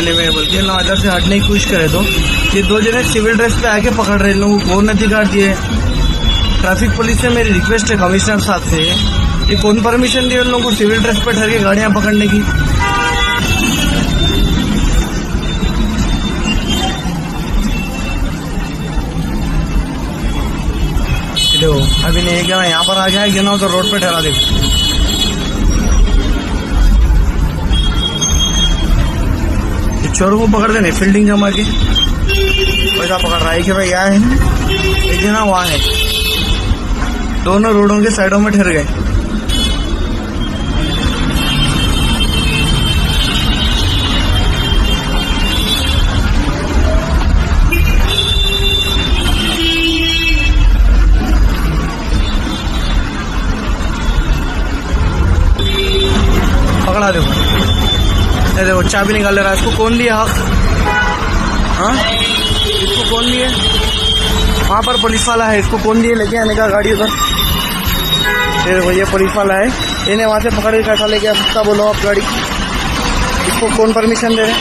में बोलती है ना, इधर से हटने की कोशिश करे तो ये दो जने सिविल ड्रेस पे आके पकड़ रहे, इन लोगों को कौन अधिकार दिए? ट्रैफिक पुलिस से मेरी रिक्वेस्ट है कमिश्नर साहब से, ये कौन परमिशन दिए उन लोगों को सिविल ड्रेस पे ठहर के गाड़ियां पकड़ने की? देखो अभी नहीं क्या यहाँ पर आ गया है, गिना तो रोड पे ठहरा देखो। चोरों को पकड़ देने फील्डिंग जमा के पैसा पकड़ रहा है कि भाई यहाँ है, एक जना वहाँ है, दोनों रोडों के साइडों में ठहर गए। पकड़ा देखो, ये देखो चाबी निकाल ले रहा है। इसको कौन दिया हक? हाँ, इसको कौन दिए? वहाँ पर पुलिस वाला है, इसको कौन दिए लेके आने का गाड़ी उधर? ये देखो ये पुलिस वाला है, इन्हें वहाँ से पकड़ के कैसा लेके आ सकता? बोलो आप गाड़ी, इसको कौन परमिशन दे रहे?